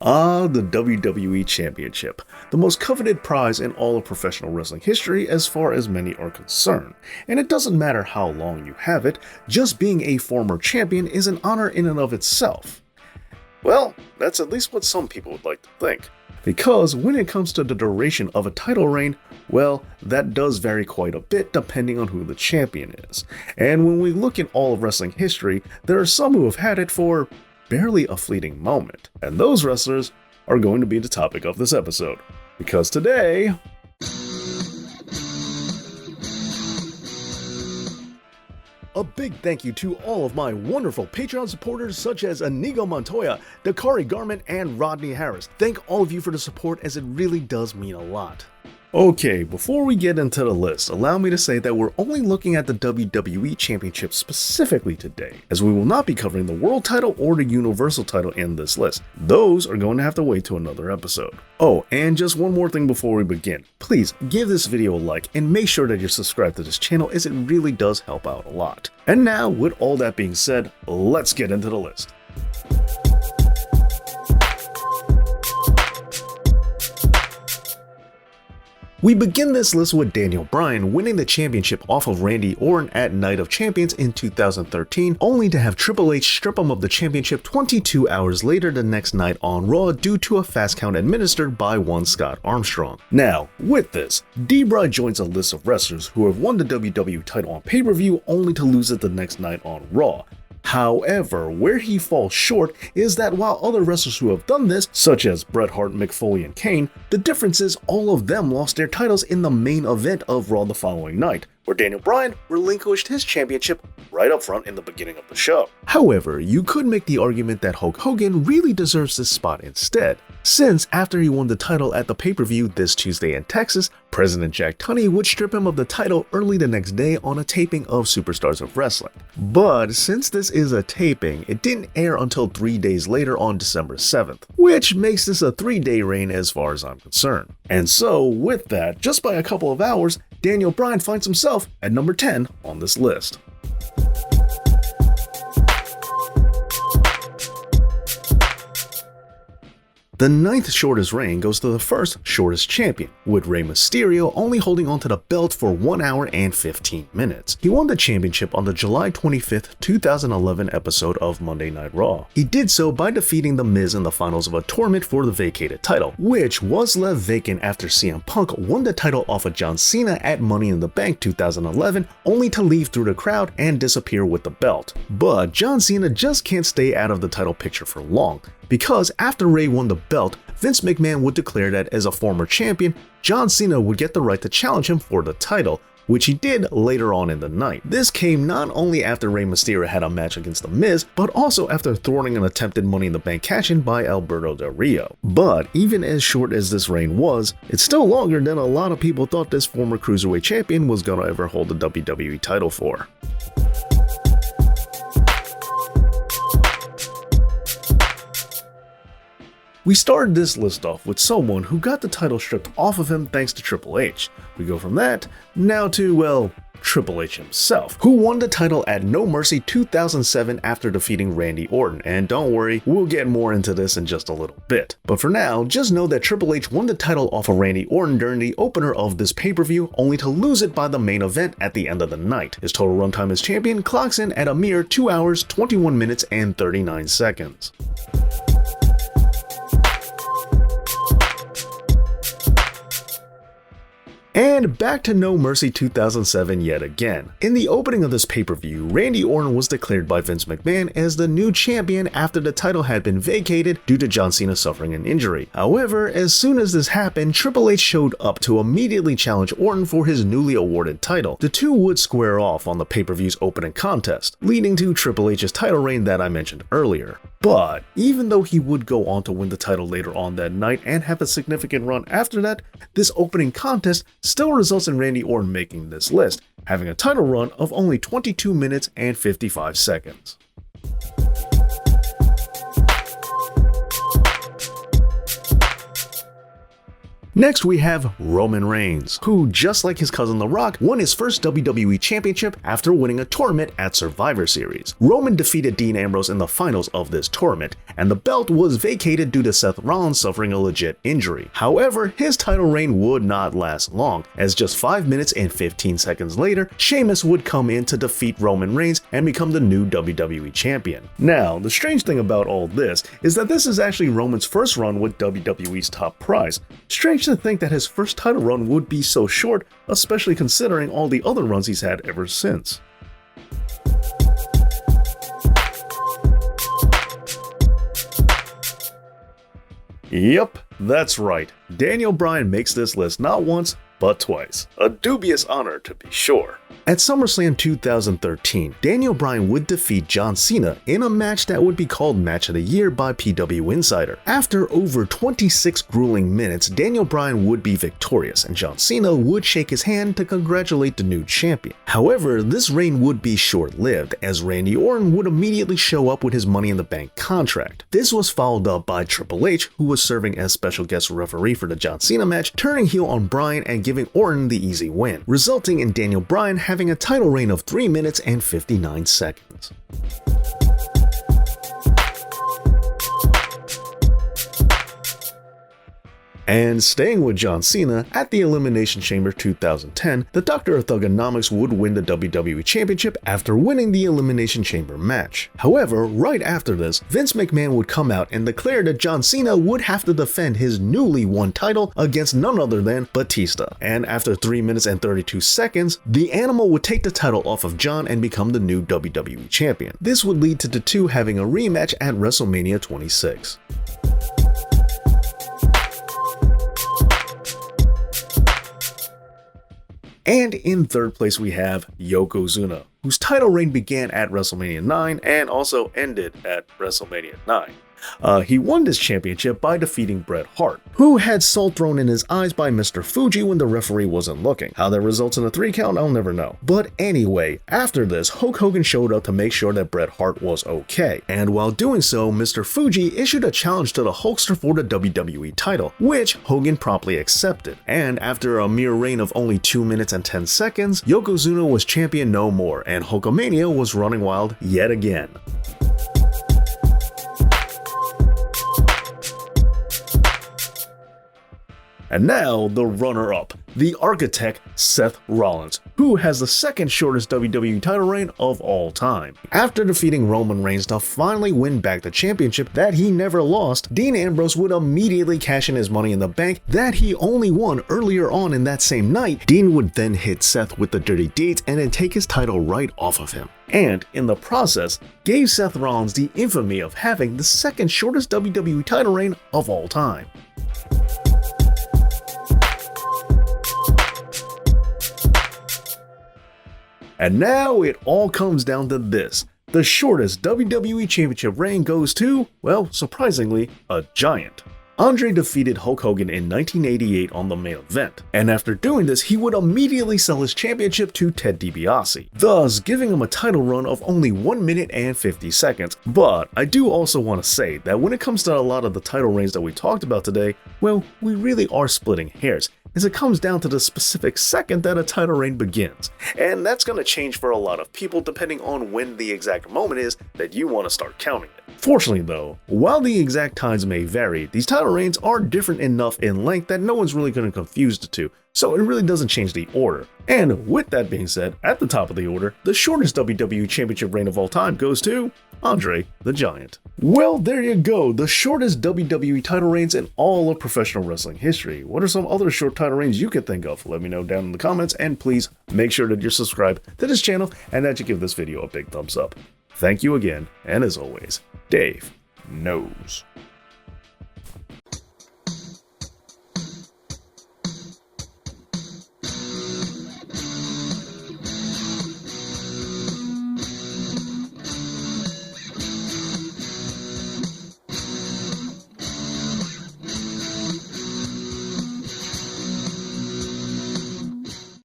The WWE Championship, the most coveted prize in all of professional wrestling history as far as many are concerned. And it doesn't matter how long you have it, just being a former champion is an honor in and of itself. Well, that's at least what some people would like to think. Because when it comes to the duration of a title reign, well, that does vary quite a bit depending on who the champion is. And when we look at all of wrestling history, there are some who have had it for barely a fleeting moment. And those wrestlers are going to be the topic of this episode. Because today, a big thank you to all of my wonderful Patreon supporters such as Inigo Montoya, Dakari Garment, and Rodney Harris. Thank all of you for the support, as it really does mean a lot. Okay, before we get into the list, allow me to say that we're only looking at the WWE Championship specifically today, as we will not be covering the World title or the Universal title in this list. Those are going to have to wait to another episode. Oh, and just one more thing before we begin. Please give this video a like and make sure that you're subscribed to this channel, as it really does help out a lot. And now, with all that being said, let's get into the list. We begin this list with Daniel Bryan winning the championship off of Randy Orton at Night of Champions in 2013, only to have Triple H strip him of the championship 22 hours later the next night on Raw due to a fast count administered by one Scott Armstrong. Now, with this, D-Bry joins a list of wrestlers who have won the WWE title on pay-per-view only to lose it the next night on Raw. However, where he falls short is that while other wrestlers who have done this, such as Bret Hart, Mick Foley, and Kane, the difference is all of them lost their titles in the main event of Raw the following night, where Daniel Bryan relinquished his championship right up front in the beginning of the show. However, you could make the argument that Hulk Hogan really deserves this spot instead, since after he won the title at the pay-per-view this Tuesday in Texas, President Jack Tunney would strip him of the title early the next day on a taping of Superstars of Wrestling. But since this is a taping, it didn't air until 3 days later on December 7th, which makes this a 3-day reign as far as I'm concerned. And so, with that, just by a couple of hours, Daniel Bryan finds himself at number 10 on this list. The 9th shortest reign goes to the first shortest champion, with Rey Mysterio only holding onto the belt for 1 hour and 15 minutes. He won the championship on the July 25th, 2011 episode of Monday Night Raw. He did so by defeating The Miz in the finals of a tournament for the vacated title, which was left vacant after CM Punk won the title off of John Cena at Money in the Bank 2011, only to leave through the crowd and disappear with the belt. But John Cena just can't stay out of the title picture for long, because after Rey won the belt, Vince McMahon would declare that as a former champion, John Cena would get the right to challenge him for the title, which he did later on in the night. This came not only after Rey Mysterio had a match against The Miz, but also after thwarting an attempted Money in the Bank cash-in by Alberto Del Rio. But even as short as this reign was, it's still longer than a lot of people thought this former Cruiserweight champion was gonna ever hold the WWE title for. We started this list off with someone who got the title stripped off of him thanks to Triple H. We go from that now to, well, Triple H himself, who won the title at No Mercy 2007 after defeating Randy Orton. And don't worry, we'll get more into this in just a little bit. But for now, just know that Triple H won the title off of Randy Orton during the opener of this pay-per-view, only to lose it by the main event at the end of the night. His total runtime as champion clocks in at a mere 2 hours, 21 minutes, and 39 seconds. And back to No Mercy 2007 yet again. In the opening of this pay-per-view, Randy Orton was declared by Vince McMahon as the new champion after the title had been vacated due to John Cena suffering an injury. However, as soon as this happened, Triple H showed up to immediately challenge Orton for his newly awarded title. The two would square off on the pay-per-view's opening contest, leading to Triple H's title reign that I mentioned earlier. But even though he would go on to win the title later on that night and have a significant run after that, this opening contest still results in Randy Orton making this list, having a title run of only 22 minutes and 55 seconds. Next we have Roman Reigns, who just like his cousin The Rock, won his first WWE Championship after winning a tournament at Survivor Series. Roman defeated Dean Ambrose in the finals of this tournament, and the belt was vacated due to Seth Rollins suffering a legit injury. However, his title reign would not last long, as just 5 minutes and 15 seconds later, Sheamus would come in to defeat Roman Reigns and become the new WWE Champion. Now, the strange thing about all this is that this is actually Roman's first run with WWE's top prize. Strange to think that his first title run would be so short, especially considering all the other runs he's had ever since. Yep, that's right. Daniel Bryan makes this list not once, but twice. A dubious honor to be sure. At SummerSlam 2013, Daniel Bryan would defeat John Cena in a match that would be called Match of the Year by PW Insider. After over 26 grueling minutes, Daniel Bryan would be victorious, and John Cena would shake his hand to congratulate the new champion. However, this reign would be short-lived, as Randy Orton would immediately show up with his Money in the Bank contract. This was followed up by Triple H, who was serving as special guest referee for the John Cena match, turning heel on Bryan and giving Orton the easy win, resulting in Daniel Bryan having a title reign of 3 minutes and 59 seconds. And staying with John Cena, at the Elimination Chamber 2010, the Doctor of Thuganomics would win the WWE Championship after winning the Elimination Chamber match. However, right after this, Vince McMahon would come out and declare that John Cena would have to defend his newly won title against none other than Batista. And after 3 minutes and 32 seconds, the Animal would take the title off of John and become the new WWE Champion. This would lead to the two having a rematch at WrestleMania 26. And in third place we have Yokozuna, whose title reign began at WrestleMania 9 and also ended at WrestleMania 9. He won this championship by defeating Bret Hart, who had salt thrown in his eyes by Mr. Fuji when the referee wasn't looking. How that results in a 3 count, I'll never know. But anyway, after this, Hulk Hogan showed up to make sure that Bret Hart was okay. And while doing so, Mr. Fuji issued a challenge to the Hulkster for the WWE title, which Hogan promptly accepted. And after a mere reign of only 2 minutes and 10 seconds, Yokozuna was champion no more, and Hulkamania was running wild yet again. And now, the runner-up, the architect Seth Rollins, who has the second shortest WWE title reign of all time. After defeating Roman Reigns to finally win back the championship that he never lost, Dean Ambrose would immediately cash in his Money in the Bank that he only won earlier on in that same night. Dean would then hit Seth with the dirty deeds and then take his title right off of him. And, in the process, gave Seth Rollins the infamy of having the second shortest WWE title reign of all time. And now it all comes down to this. The shortest WWE Championship reign goes to, well, surprisingly, a giant. Andre defeated Hulk Hogan in 1988 on the main event, and after doing this, he would immediately sell his championship to Ted DiBiase, thus giving him a title run of only 1 minute and 50 seconds. But I do also want to say that when it comes to a lot of the title reigns that we talked about today, well, we really are splitting hairs, as it comes down to the specific second that a title reign begins. And that's going to change for a lot of people depending on when the exact moment is that you want to start counting it. Fortunately though, while the exact times may vary, these title reigns are different enough in length that no one's really going to confuse the two, so it really doesn't change the order. And with that being said, at the top of the order, the shortest WWE Championship reign of all time goes to Andre the Giant. Well, there you go, the shortest WWE title reigns in all of professional wrestling history. What are some other short title reigns you can think of? Let me know down in the comments, and please make sure that you're subscribed to this channel and that you give this video a big thumbs up. Thank you again, and as always, Dave knows.